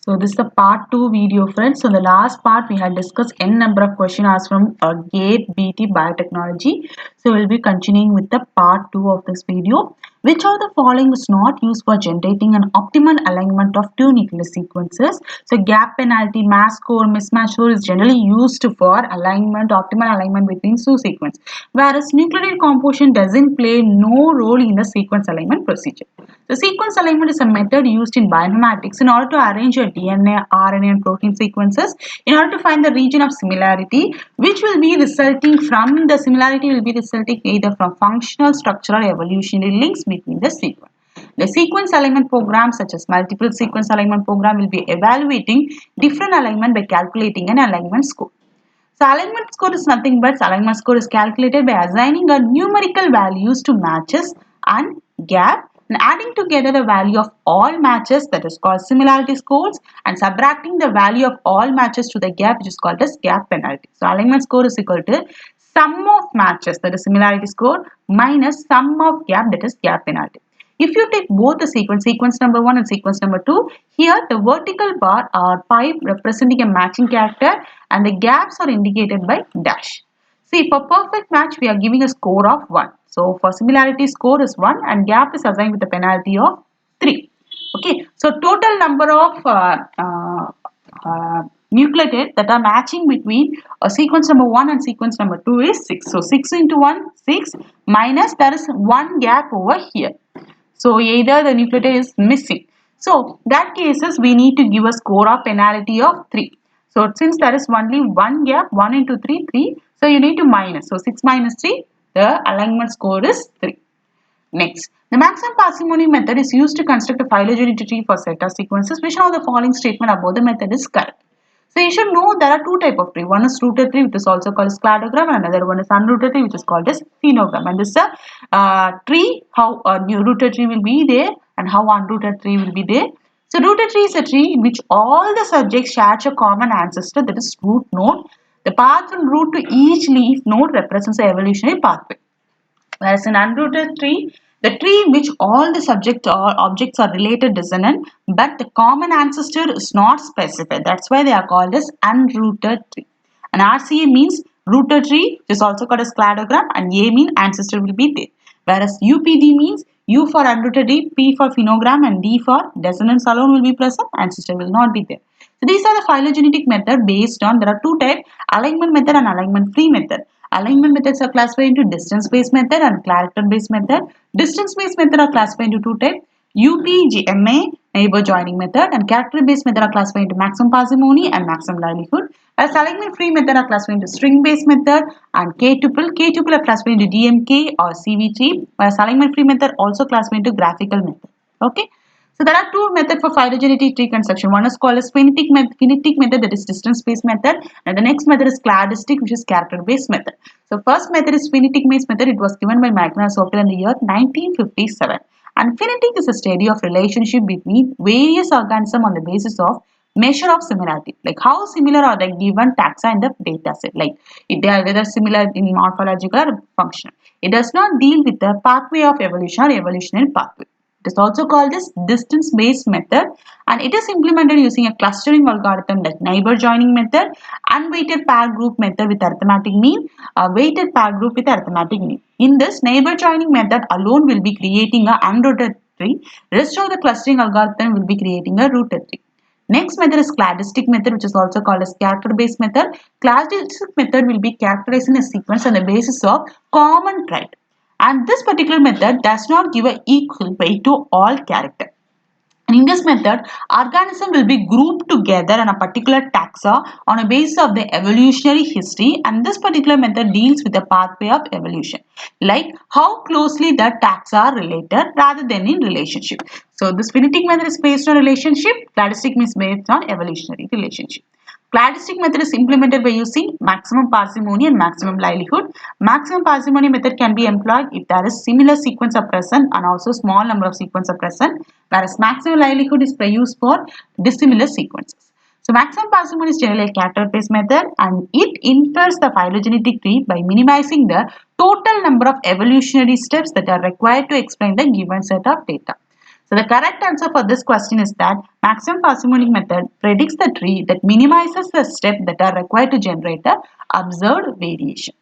So this is the part 2 video, friends. So the last part we had discussed n number of questions asked from GATE BT Biotechnology. So we'll be continuing with the part 2 of this video. Which of the following is not used for generating an optimal alignment of two nucleus sequences? So gap penalty, mass score, mismatch score is generally used for alignment, optimal alignment between two sequences. Whereas nucleotide composition doesn't play no role in the sequence alignment procedure. The sequence alignment is a method used in bioinformatics in order to arrange your DNA, RNA and protein sequences in order to find the region of similarity, which will be resulting from the similarity will be resulting either from functional, structural, or evolutionary links between the sequence. The sequence alignment program such as multiple sequence alignment program will be evaluating different alignment by calculating an alignment score. So alignment score is nothing but alignment score is calculated by assigning a numerical values to matches and gap and adding together the value of all matches, that is called similarity scores, and subtracting the value of all matches to the gap, which is called as gap penalty. So alignment score is equal to sum of matches, that is similarity score, minus sum of gap, that is gap penalty. If you take both the sequence number 1 and sequence number 2, here the vertical bar are pipe representing a matching character and the gaps are indicated by dash. See, for perfect match, we are giving a score of 1. So, for similarity, score is 1 and gap is assigned with a penalty of 3. Okay, so total number of nucleotides that are matching between sequence number 1 and sequence number 2 is 6. So, 6 into 1, 6 minus there is 1 gap over here. So, either the nucleotide is missing. So, that cases we need to give a score of penalty of 3. So, since there is only one gap, 1 into 3, 3. So, you need to minus. So, 6 minus 3, the alignment score is 3. Next, the maximum parsimony method is used to construct a phylogenetic tree for set of sequences. Which of the following statement about the method is correct? So you should know there are two types of tree. One is rooted tree, which is also called as cladogram, and another one is unrooted tree, which is called as phenogram. And this is a tree, how a new rooted tree will be there and how unrooted tree will be there. So rooted tree is a tree in which all the subjects share a common ancestor, that is root node. The path from root to each leaf node represents the evolutionary pathway. Whereas in unrooted tree, the tree in which all the subject or objects are related dissonant, but the common ancestor is not specified. That's why they are called as unrooted tree. And RCA means rooted tree, which is also called as cladogram, and A means ancestor will be there. Whereas UPD means U for unrooted tree, P for phenogram, and D for dissonance alone will be present, ancestor will not be there. So these are the phylogenetic method based on, there are two types, alignment method and alignment free method. Alignment methods are classified into distance-based method and character-based method. Distance-based method are classified into two types, UPGMA, neighbor joining method, and character-based method are classified into maximum parsimony and maximum livelihood. As alignment-free method are classified into string-based method and K-tuple. K-tuple are classified into DMK or CV3, whereas alignment-free method also classified into graphical method. Okay. So there are two methods for phylogenetic tree construction. One is called as phonetic method, that is distance-based method, and the next method is cladistic, which is character-based method. So first method is phonetic-based method. It was given by Microsoft in the year 1957. And phonetic is a study of relationship between various organisms on the basis of measure of similarity, like how similar are the given taxa in the data set, like if they are whether similar in morphological or functional. It does not deal with the pathway of evolution or evolutionary pathway. It is also called as distance-based method, and it is implemented using a clustering algorithm like neighbor joining method, unweighted pair group method with arithmetic mean, weighted pair group with arithmetic mean. In this, neighbor joining method alone will be creating a unrooted tree. Rest of the clustering algorithm will be creating a rooted tree. Next method is cladistic method, which is also called as character-based method. Cladistic method will be characterizing a sequence on the basis of common trait. And this particular method does not give an equal weight to all characters. And in this method, organisms will be grouped together in a particular taxa on a basis of the evolutionary history, and this particular method deals with the pathway of evolution, like how closely the taxa are related rather than in relationship. So this phonetic method is based on relationship, cladistic is based on evolutionary relationship. Cladistic method is implemented by using maximum parsimony and maximum livelihood. Maximum parsimony method can be employed if there is similar sequence are present and also small number of sequence are present, whereas maximum livelihood is used for dissimilar sequences. So maximum parsimony is generally a character-based method, and it infers the phylogenetic tree by minimizing the total number of evolutionary steps that are required to explain the given set of data. So the correct answer for this question is that maximum parsimonic method predicts the tree that minimizes the steps that are required to generate the observed variation.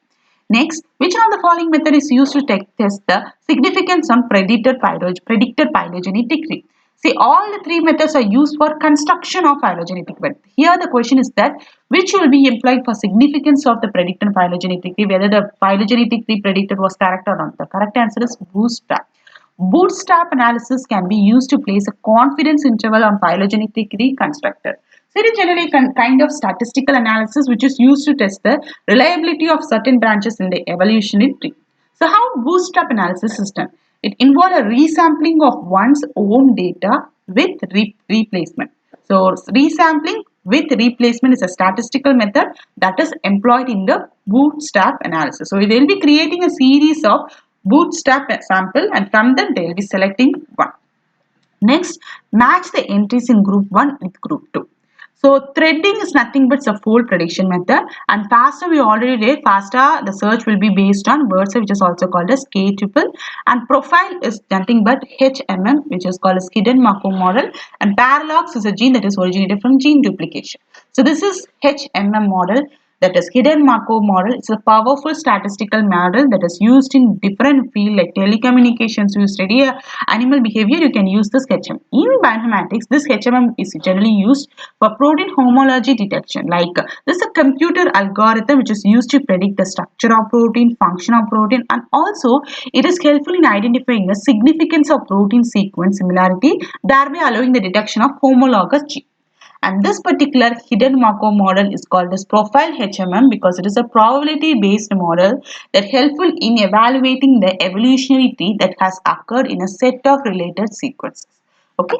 Next, which one of the following method is used to test the significance on predicted phylogenetic tree? See, all the three methods are used for construction of phylogenetic tree. Here the question is that which will be employed for significance of the predicted phylogenetic tree, whether the phylogenetic tree predicted was correct or not. The correct answer is Bootstrap. Bootstrap analysis can be used to place a confidence interval on phylogenetic tree constructed. So it is generally a kind of statistical analysis which is used to test the reliability of certain branches in the evolutionary tree. So how bootstrap analysis is done? It involves a resampling of one's own data with replacement. So resampling with replacement is a statistical method that is employed in the bootstrap analysis. So they will be creating a series of bootstrap sample and from them they will be selecting one. Next, match the entries in group 1 with group 2. So threading is nothing but a fold prediction method, and FASTA we already did. FASTA, the search will be based on words which is also called as K-tuple, and profile is nothing but HMM which is called as hidden Markov model, and paralogs is a gene that is originated from gene duplication. So this is HMM model, that is hidden Markov model. It's a powerful statistical model that is used in different fields like telecommunications. You study animal behavior, you can use this HMM. In bioinformatics, this HMM is generally used for protein homology detection. Like this is a computer algorithm which is used to predict the structure of protein, function of protein, and also it is helpful in identifying the significance of protein sequence similarity, thereby allowing the detection of homologous gene. And this particular hidden Markov model is called as profile HMM because it is a probability based model that helpful in evaluating the evolutionary tree that has occurred in a set of related sequences. Okay.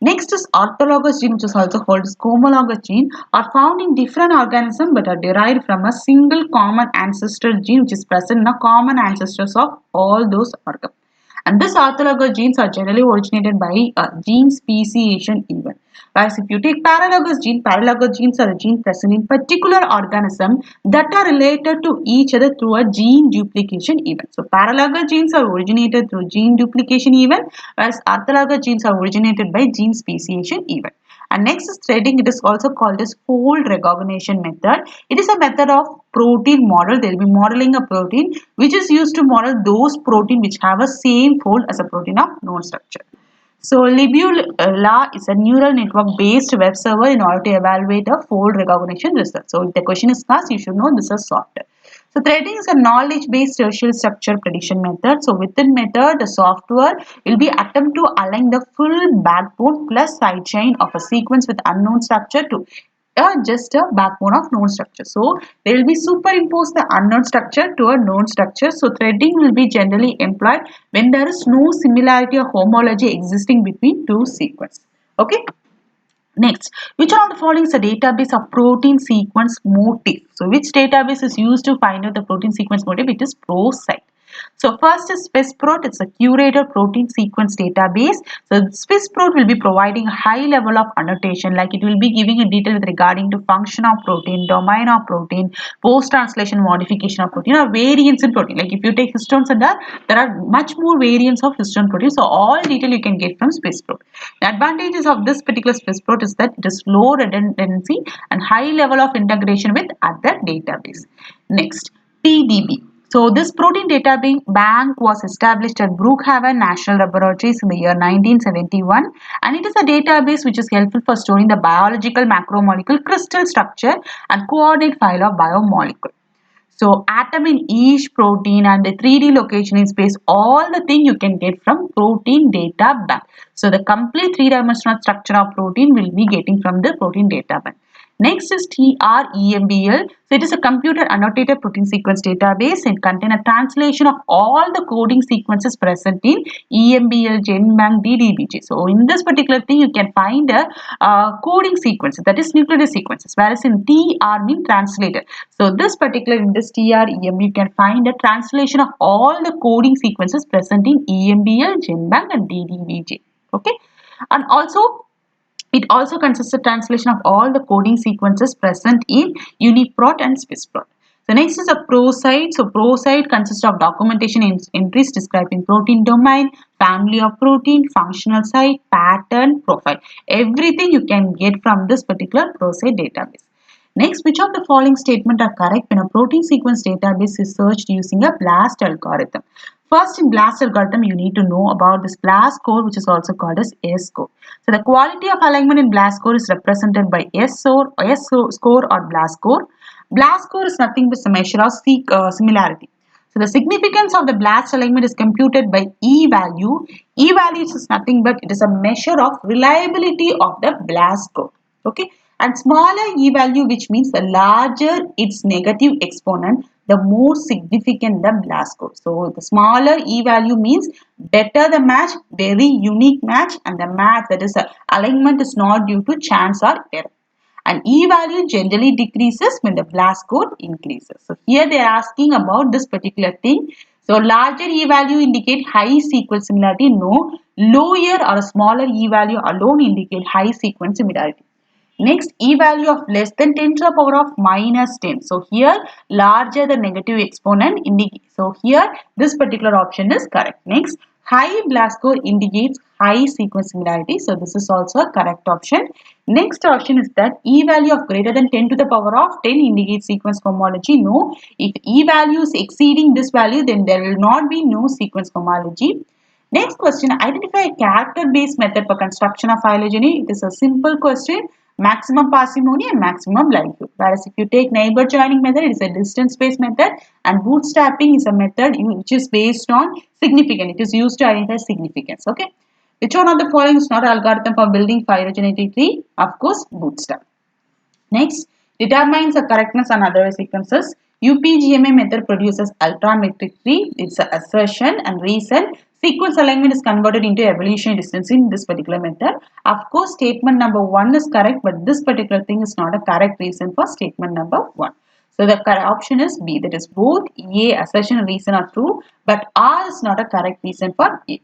Next is orthologous gene, which is also called as homologous gene, are found in different organisms but are derived from a single common ancestral gene which is present in the common ancestors of all those organisms. And these orthologous genes are generally originated by a gene speciation event. Whereas if you take paralogous genes are a gene present in particular organism that are related to each other through a gene duplication event. So paralogous genes are originated through gene duplication event, whereas orthologous genes are originated by gene speciation event. And next is threading. It is also called as fold recognition method. It is a method of protein model. They will be modeling a protein which is used to model those protein which have a same fold as a protein of known structure. So Libula is a neural network based web server in order to evaluate a fold recognition result. So if the question is asked, you should know this is software. So threading is a knowledge-based tertiary structure prediction method. So within method, the software will be attempt to align the full backbone plus sidechain of a sequence with unknown structure to just a backbone of known structure. So they will be superimpose the unknown structure to a known structure. So threading will be generally employed when there is no similarity or homology existing between two sequences. Okay. Next, which one of the following is a database of protein sequence motif? So, which database is used to find out the protein sequence motif? It is ProSite. So, first is SwissProt. It's a curated protein sequence database. So, SwissProt will be providing a high level of annotation, like it will be giving a detail with regarding to function of protein, domain of protein, post-translation modification of protein, or variants in protein. Like if you take histones and that, there are much more variants of histone protein. So, all detail you can get from SwissProt. The advantages of this particular SwissProt is that it is low redundancy and high level of integration with other database. Next, PDB. So this protein data bank was established at Brookhaven National Laboratories in the year 1971, and it is a database which is helpful for storing the biological macromolecule crystal structure and coordinate file of biomolecule. So atom in each protein and the 3D location in space, all the thing you can get from protein data bank. So the complete three-dimensional structure of protein will be getting from the protein data bank. Next is TREMBL. So it is a computer annotated protein sequence database. It contains a translation of all the coding sequences present in EMBL, GenBank, DDBJ. So in this particular thing, you can find a coding sequence, that is nucleotide sequences, whereas in TR mean translated. So this particular in this TREM, you can find a translation of all the coding sequences present in EMBL, GenBank, and DDBJ. Okay, and also it also consists of translation of all the coding sequences present in UniProt and SwissProt. So next is a pro site. So pro site consists of documentation entries describing protein domain, family of protein, functional site, pattern, profile. Everything you can get from this particular pro site database. Next, which of the following statements are correct when a protein sequence database is searched using a BLAST algorithm? First, in BLAST algorithm, you need to know about this BLAST score, which is also called as S score. So the quality of alignment in BLAST score is represented by score or BLAST score. BLAST score is nothing but a measure of similarity. So the significance of the BLAST alignment is computed by E value. E value is nothing but it is a measure of reliability of the BLAST score. Okay, and smaller E value, which means the larger its negative exponent, the more significant the BLAST score. So the smaller E value means better the match, very unique match, and the match, that is alignment, is not due to chance or error. And E value generally decreases when the BLAST score increases. So here they are asking about this particular thing. So larger E value indicate high sequence similarity. No, lower or a smaller E value alone indicate high sequence similarity. Next, E value of less than 10 to the power of minus 10. So here larger the negative exponent indicates. So here this particular option is correct. Next, high BLAST score indicates high sequence similarity. So this is also a correct option. Next option is that E value of greater than 10 to the power of 10 indicates sequence homology. No, if E value is exceeding this value, then there will not be no sequence homology. Next question, identify a character-based method for construction of phylogeny. It is a simple question, maximum parsimony and maximum likelihood. Whereas if you take neighbor joining method, it is a distance-based method, and bootstrapping is a method which is based on significance. It is used to identify significance. Okay. Which one of the following is not an algorithm for building phylogenetic tree? Of course, bootstrap. Next, determines the correctness and other sequences. UPGMA method produces ultrametric tree. It's an assertion and reason. Sequence alignment is converted into evolutionary distance in this particular method. Of course, statement number 1 is correct, but this particular thing is not a correct reason for statement number 1. So the correct option is B. That is both A, assertion and reason are true, but R is not a correct reason for A.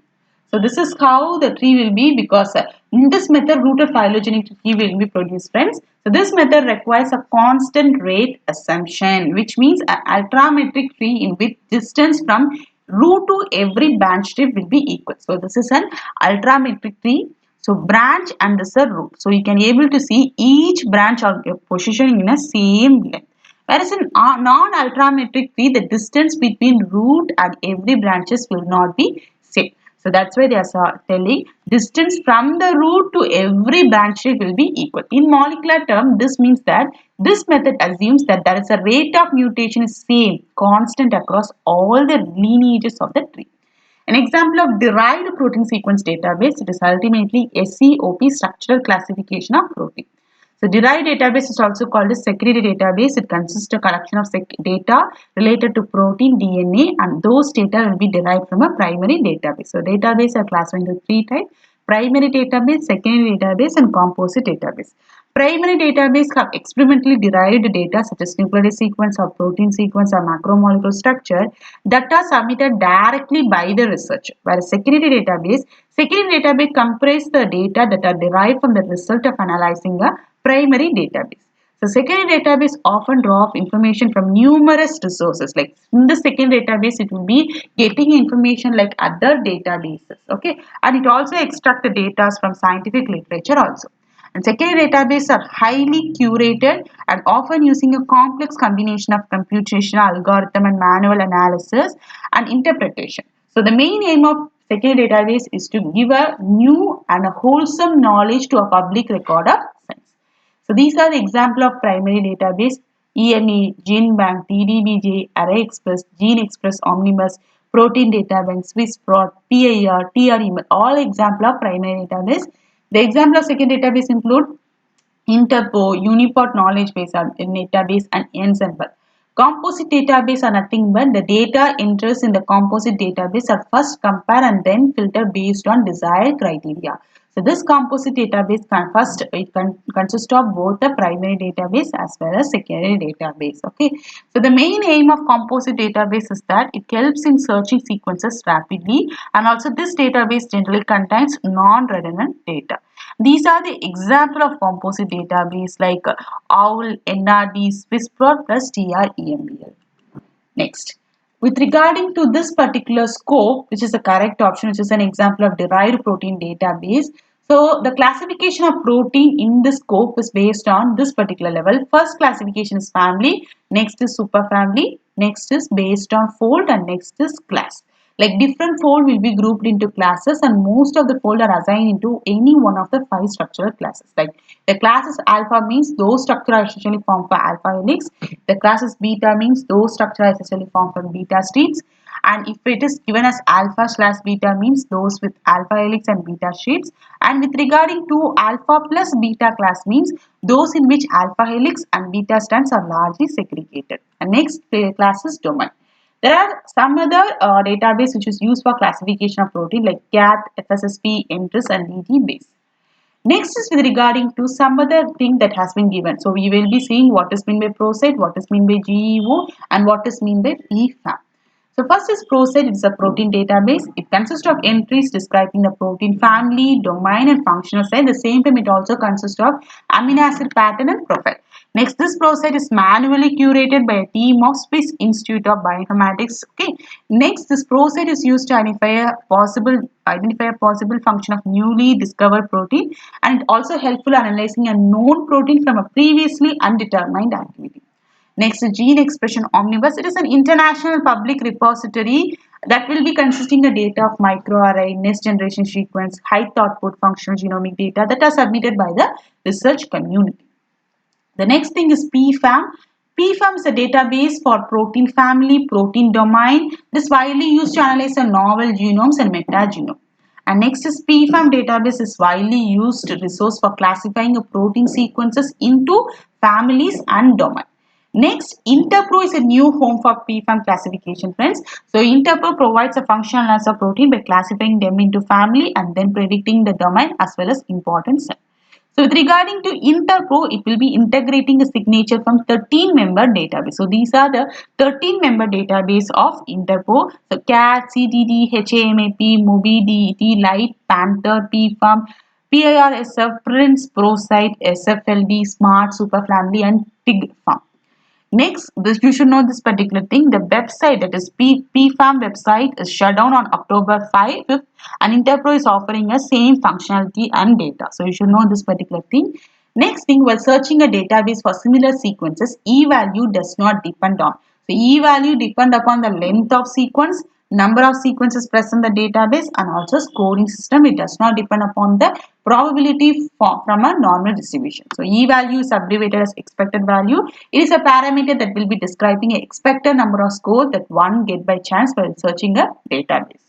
So this is how the tree will be, because in this method rooted phylogenetic tree will be produced, friends. So this method requires a constant rate assumption, which means an ultrametric tree in which distance from root to every branch tip will be equal. So this is an ultrametric tree. So branch and this is a root. So you can be able to see each branch of your position in a same length. Whereas in non-ultrametric tree, the distance between root and every branches will not be same. So that's why they are telling distance from the root to every branch will be equal. In molecular term, this means that this method assumes that there is a rate of mutation is same, constant across all the lineages of the tree. An example of derived protein sequence database, it is ultimately SCOP, structural classification of protein. So derived database is also called a secondary database. It consists of a collection of data related to protein DNA, and those data will be derived from a primary database. So database are classified into 3 types: primary database, secondary database, and composite database. Primary database have experimentally derived data such as nucleotide sequence or protein sequence or macromolecule structure that are submitted directly by the researcher. Whereas secondary database comprise the data that are derived from the result of analyzing a primary database. So secondary database often draw information from numerous resources. Like in the secondary database, it will be getting information like other databases. Okay, and it also extract the data from scientific literature also. And secondary databases are highly curated and often using a complex combination of computational algorithm and manual analysis and interpretation. So the main aim of secondary database is to give a new and a wholesome knowledge to a public record of science. So these are the example of primary database: EME, GenBank, DDBJ, Array Express, Gene Express, Omnibus, Protein Data Bank, SwissProt, PIR, TREML, all example of primary database. The example of second database include Interpo, Uniport Knowledge Base database, and Ensemble. Composite database are nothing but the data enters in the composite database are first compared and then filtered based on desired criteria. So this composite database consists of both the primary database as well as secondary database. Okay. So the main aim of composite database is that it helps in searching sequences rapidly, and also this database generally contains non-redundant data. These are the example of composite database like OWL, NRD, SwissProt plus TREMBL. Next, with regarding to this particular scope, which is the correct option, which is an example of derived protein database. So the classification of protein in the scope is based on this particular level. First classification is family, next is superfamily, next is based on fold, and next is class. Like different fold will be grouped into classes, and most of the fold are assigned into any one of the 5 structural classes. Like the classes alpha means those structure are essentially formed for alpha helix. The classes beta means those structure are essentially formed from beta sheets. And if it is given as alpha slash beta means those with alpha helix and beta sheets. And with regarding to alpha plus beta class means those in which alpha helix and beta strands are largely segregated. And next class is domain. There are some other database which is used for classification of protein like CAT, FSSP, entries, and DT Next is with regarding to some other thing that has been given. So we will be seeing what is meant by ProSite, what is meant by GEO, and what is meant by PFAM. So first is ProSite. It is a protein database. It consists of entries describing the protein family, domain, and functional site. At the same time, it also consists of amino acid pattern and profile. Next, this ProSite is manually curated by a team of Swiss Institute of Bioinformatics. Okay. Next, this ProSite is used to identify a possible function of newly discovered protein, and it also helpful analyzing a known protein from a previously undetermined activity. Next, gene expression omnibus. It is an international public repository that will be consisting of data of microarray, next generation sequence, high output functional genomic data that are submitted by the research community. The next thing is PFAM. PFAM is a database for protein family, protein domain. This is widely used to analyze the novel genomes and metagenome. And next is PFAM database is widely used resource for classifying a protein sequences into families and domain. Next, Interpro is a new home for PFAM classification, friends. So, Interpro provides a functional analysis of protein by classifying them into family and then predicting the domain as well as importance. So with regarding to Interpro, it will be integrating a signature from 13-member database. So these are the 13-member database of Interpro. So CAT, CTD, HAMAP, MOBI, DET, Light, Panther, PFAM, PIRSF, Prince, ProSite, SFLD, Smart, Superfamily, and TIGFAM. Next, you should know this particular thing. The website, that is PFAM website, is shut down on October 5th, and Interpro is offering a same functionality and data. So you should know this particular thing. Next thing, while searching a database for similar sequences, e-value does not depend on. So e-value depend upon the length of sequence, number of sequences present in the database, and also scoring system. It does not depend upon the probability from a normal distribution. So e-value is abbreviated as expected value. It is a parameter that will be describing an expected number of scores that one get by chance while searching a database.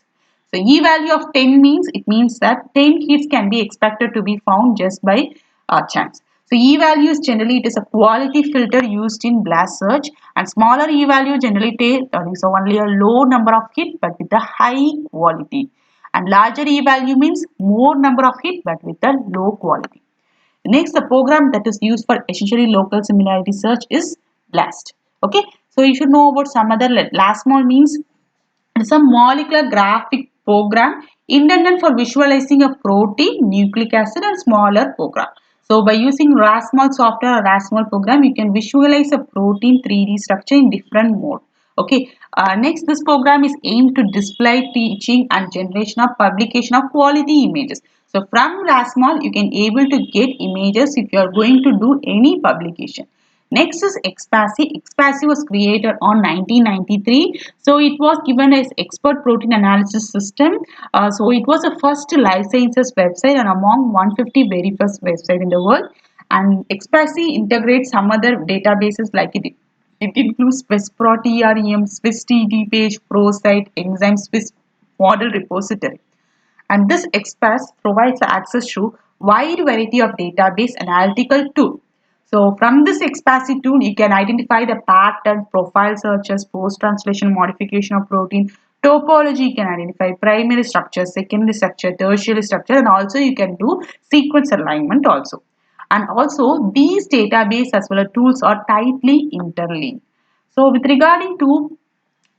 So e-value of 10 means it means that 10 hits can be expected to be found just by chance. So e-value is generally it is a quality filter used in blast search, and smaller e-value generally is only a low number of hits but with a high quality, and larger e-value means more number of hits but with a low quality. Next, the program that is used for essentially local similarity search is BLAST. Okay, so you should know about some other. LASMOL means it's a molecular graphic program intended for visualizing a protein, nucleic acid, and smaller program. So by using RASMOL software or RASMOL program, you can visualize a protein 3D structure in different mode. Okay. Next, this program is aimed to display, teaching, and generation of publication of quality images. So from RASMOL, you can able to get images if you are going to do any publication. Next is XPASI. XPASI was created on 1993. So it was given as expert protein analysis system. So it was the first life sciences website and among 150 very first website in the world. And XPASI integrates some other databases like it includes SwissProt, TREM, Swiss TD page, ProSite, Enzyme, Swiss model repository. And this XPAS provides access to wide variety of database analytical tool. So from this XPASI tool, you can identify the pattern, profile searches, post-translation modification of protein, topology, you can identify primary structure, secondary structure, tertiary structure, and also you can do sequence alignment also. And also these database as well as tools are tightly interlinked. So with regarding to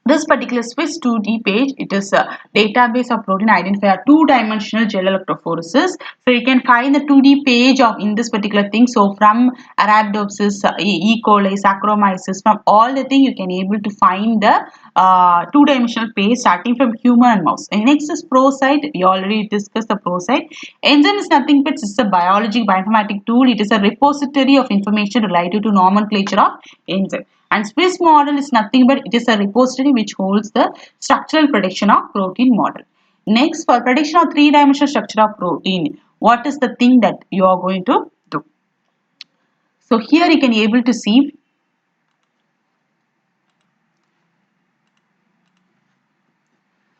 This particular Swiss 2D page, it is a database of protein identifier two-dimensional gel electrophoresis. So you can find the 2D page of in this particular thing. So from Arabidopsis, E. coli, Saccharomyces, from all the thing you can able to find the two-dimensional page starting from human and mouse. And next is ProSite. We already discussed the ProSite. Enzyme is nothing but it's a biologic bioinformatic tool. It is a repository of information related to nomenclature of enzyme. And Swiss model is nothing but it is a repository which holds the structural prediction of protein model. Next, for prediction of three-dimensional structure of protein, what is the thing that you are going to do? So here you can able to see.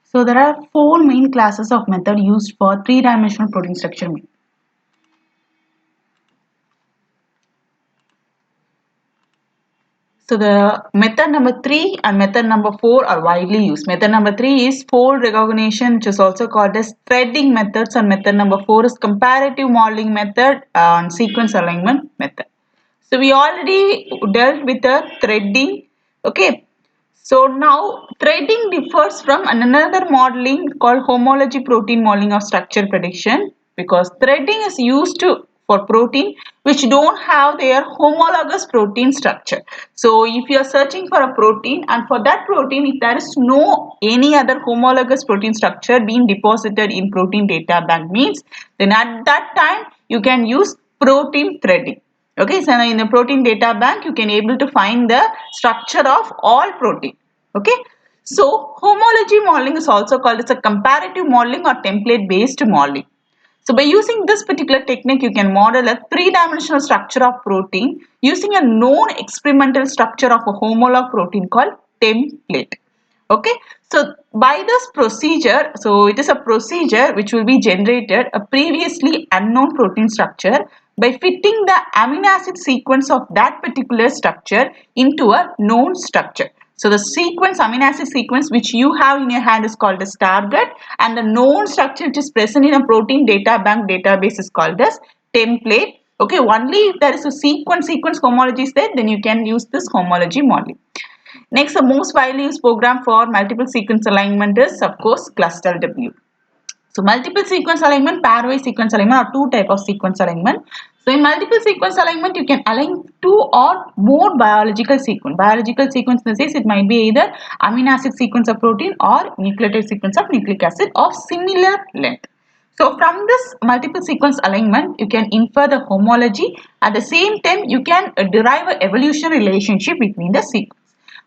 So there are four main classes of method used for three-dimensional protein structure. So the method number 3 and method number 4 are widely used. Method number 3 is fold recognition, which is also called as threading methods, and method number 4 is comparative modeling method and sequence alignment method. So we already dealt with the threading. Okay. So now threading differs from another modeling called homology protein modeling of structure prediction, because threading is used for protein which don't have their homologous protein structure. So if you are searching for a protein and for that protein if there is no any other homologous protein structure being deposited in protein data bank means, then at that time you can use protein threading. Okay, so in the protein data bank you can able to find the structure of all protein. Okay, so homology modeling is also called as a comparative modeling or template based modeling. So by using this particular technique, you can model a three-dimensional structure of protein using a known experimental structure of a homolog protein called template. Okay, so by this procedure, so it is a procedure which will be generated a previously unknown protein structure by fitting the amino acid sequence of that particular structure into a known structure. So the sequence, amino acid sequence which you have in your hand is called as target, and the known structure which is present in a protein data bank database is called as template. Okay, only if there is a sequence homology is there, then you can use this homology modeling. Next, the most widely used program for multiple sequence alignment is, of course, CLUSTAL-W. So multiple sequence alignment, pairwise sequence alignment are two type of sequence alignment. So in multiple sequence alignment, you can align two or more biological sequence. Biological sequence in the sense it might be either amino acid sequence of protein or nucleotide sequence of nucleic acid of similar length. So from this multiple sequence alignment, you can infer the homology. At the same time, you can derive an evolutionary relationship between the sequence.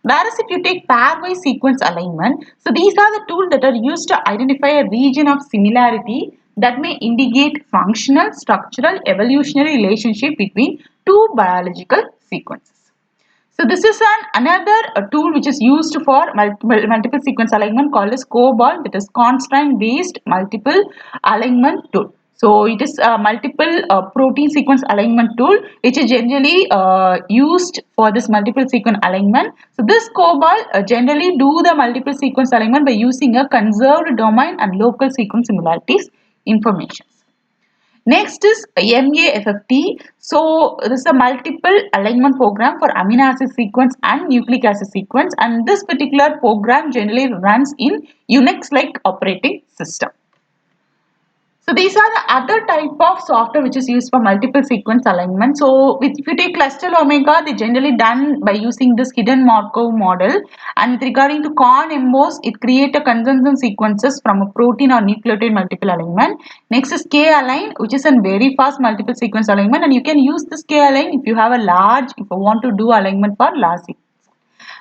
Whereas if you take pairwise sequence alignment, so these are the tools that are used to identify a region of similarity that may indicate functional, structural, evolutionary relationship between two biological sequences. So this is another tool which is used for multiple sequence alignment called as COBAL, that is constraint based multiple alignment tool. So it is a multiple protein sequence alignment tool which is generally used for this multiple sequence alignment. So this COBAL generally do the multiple sequence alignment by using a conserved domain and local sequence similarities information. Next is MAFFT. So this is a multiple alignment program for amino acid sequence and nucleic acid sequence, and this particular program generally runs in Unix-like operating system. So these are the other type of software which is used for multiple sequence alignment. So if you take cluster omega, they generally done by using this hidden Markov model. And with regarding to corn emboss, it create a consensus sequences from a protein or nucleotide multiple alignment. Next is K-align, which is a very fast multiple sequence alignment, and you can use this K-align if you have a large, if you want to do alignment for large sequence.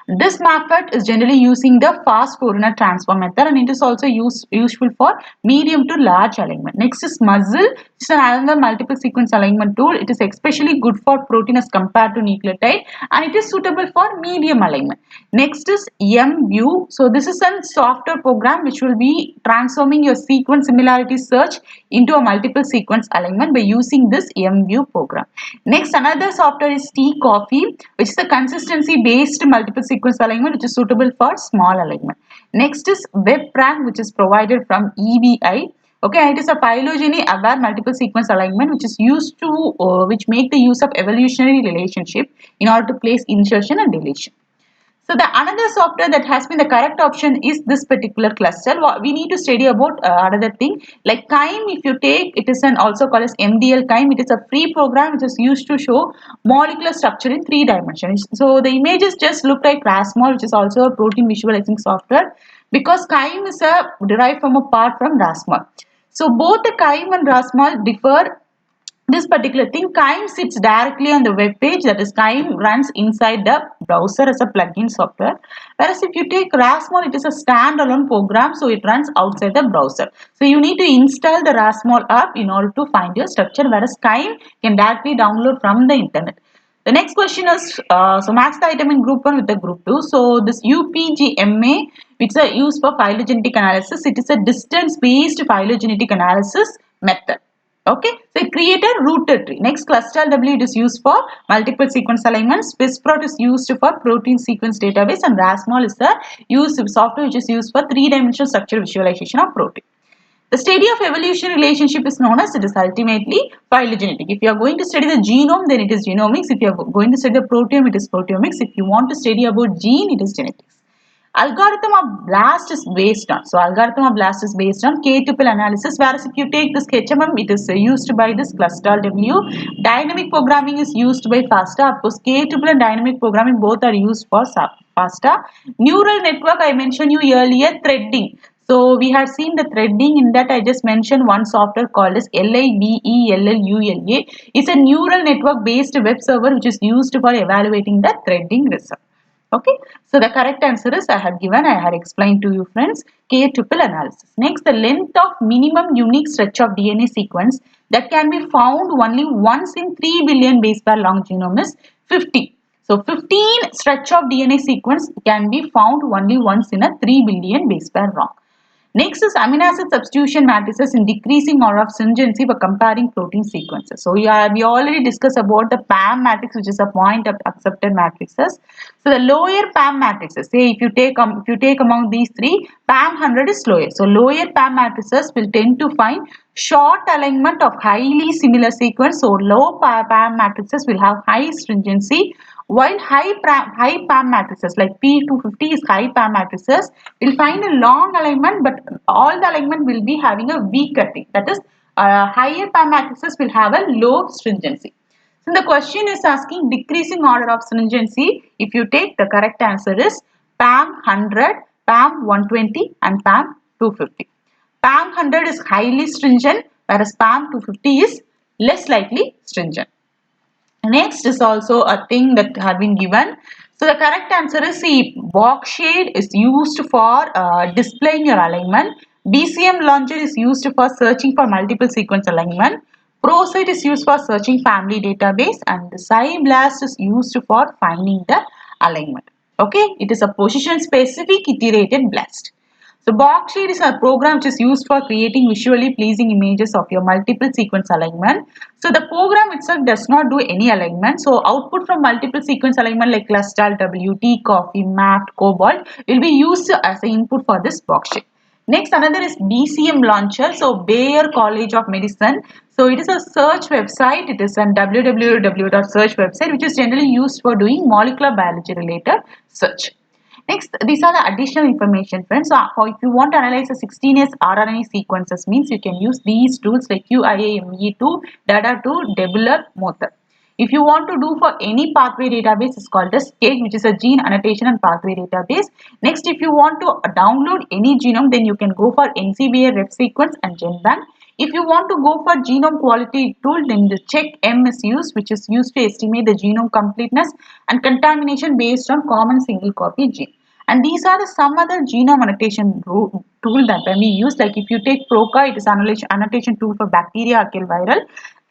This method is generally using the fast Fourier transform method, and it is also useful for medium to large alignment. Next is Muzzle. This is another multiple sequence alignment tool. It is especially good for protein as compared to nucleotide, and it is suitable for medium alignment. Next is MView. So this is a software program which will be transforming your sequence similarity search into a multiple sequence alignment by using this MView program. Next, another software is T-Coffee, which is a consistency based multiple sequence alignment which is suitable for small alignment. Next is WebRank, which is provided from EBI. Okay, it is a phylogeny aware multiple sequence alignment which is used to which make the use of evolutionary relationship in order to place insertion and deletion. So the another software that has been the correct option is this particular cluster. We need to study about another thing like KIME. If you take, it is an also called as MDL KIME. It is a free program which is used to show molecular structure in 3 dimensions. So the images just look like RASMOL, which is also a protein visualizing software, because KIME is a derived from a part from RASMOL. So both the KIME and RASMOL differ. This particular thing, KIME sits directly on the web page, that is KIME runs inside the browser as a plugin software, whereas if you take RASMOL, it is a standalone program, so it runs outside the browser. So you need to install the RASMOL app in order to find your structure, whereas KIME can directly download from the internet. The next question is, so match the item in group 1 with the group 2. So this UPGMA, which is used for phylogenetic analysis, it is a distance based phylogenetic analysis method. Okay, so create a rooted tree. Next, cluster W, it is used for multiple sequence alignments. SwissProt is used for protein sequence database, and RASMOL is the used software which is used for 3-dimensional structure visualization of protein. The study of evolution relationship is known as, it is ultimately phylogenetic. If you are going to study the genome, then it is genomics. If you are going to study the proteome, it is proteomics. If you want to study about gene, it is genetics. Algorithm of BLAST is based on, so algorithm of BLAST is based on K-tuple analysis, whereas if you take this HMM, it is used by this cluster W. Dynamic programming is used by FASTA. Of course, K-tuple and dynamic programming both are used for FASTA. Neural network, I mentioned you earlier, threading. So we have seen the threading. In that I just mentioned one software called as LIBELLULA. It's a neural network based web server which is used for evaluating the threading result. Okay, so the correct answer is, I had explained to you friends, K-tuple analysis. Next, the length of minimum unique stretch of DNA sequence that can be found only once in 3 billion base pair long genome is 50. So 15 stretch of DNA sequence can be found only once in a 3 billion base pair long. Next is amino acid substitution matrices in decreasing order of stringency for comparing protein sequences. So we already discussed about the PAM matrix, which is a point of accepted matrices. So the lower PAM matrices, say if you take among these three, PAM 100 is lower. So lower PAM matrices will tend to find short alignment of highly similar sequence. So low PAM matrices will have high stringency, while high PAM matrices like P250 is high PAM matrices will find a long alignment, but all the alignment will be having a weak cutting. That is, higher PAM matrices will have a low stringency. So the question is asking decreasing order of stringency. If you take, the correct answer is PAM 100, PAM 120 and PAM 250. PAM 100 is highly stringent, whereas PAM 250 is less likely stringent. Next is also a thing that had been given. So the correct answer is C. Box shade is used for displaying your alignment. BCM launcher is used for searching for multiple sequence alignment. ProSite is used for searching family database, and the SciBlast is used for finding the alignment. Okay, it is a position specific iterated blast. So Boxshare is a program which is used for creating visually pleasing images of your multiple sequence alignment. So the program itself does not do any alignment. So output from multiple sequence alignment like Clustal, WT, Coffee, MAFT, Cobalt will be used as an input for this Boxshare. Next, another is BCM launcher. So Bayer College of Medicine. So it is a search website. It is a www.search website which is generally used for doing molecular biology related search. Next, these are the additional information, friends. So, if you want to analyze the 16S RNA sequences, means you can use these tools like QIAME2, DADA2, Debuller, Mother. If you want to do for any pathway database, it's called as KEGG, which is a gene annotation and pathway database. Next, if you want to download any genome, then you can go for NCBI Ref Sequence and GenBank. If you want to go for genome quality tool, then the CheckM is used, which is used to estimate the genome completeness and contamination based on common single copy gene. And these are the some other genome annotation tool that can be used. Like if you take PROCA, it is annotation tool for bacteria, archaeal, viral.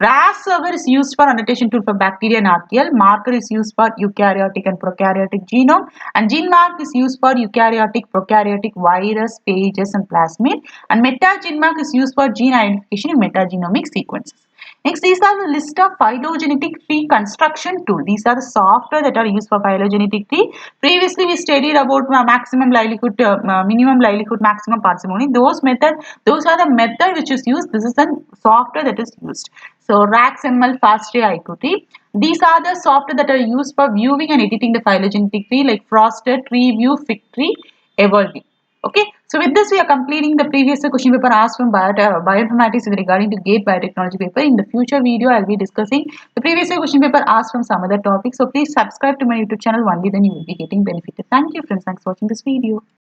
RAS server is used for annotation tool for bacteria and archaeal. Marker is used for eukaryotic and prokaryotic genome. And GenMark is used for eukaryotic, prokaryotic, virus, pages, and plasmid. And MetaGenMark is used for gene identification in metagenomic sequences. Next, these are the list of phylogenetic tree construction tool. These are the software that are used for phylogenetic tree. Previously, we studied about maximum livelihood, minimum livelihood, maximum parsimony. Those are the method which is used. This is the software that is used. So, RAXML, FastRay, IQT. These are the software that are used for viewing and editing the phylogenetic tree like Froster, TreeView, FigTree, Evolve. Okay, so with this we are completing the previous question paper asked from Bioinformatics with regarding to GATE Biotechnology paper. In the future video, I'll be discussing the previous question paper asked from some other topics. So please subscribe to my YouTube channel, only then you will be getting benefited. Thank you friends, thanks for watching this video.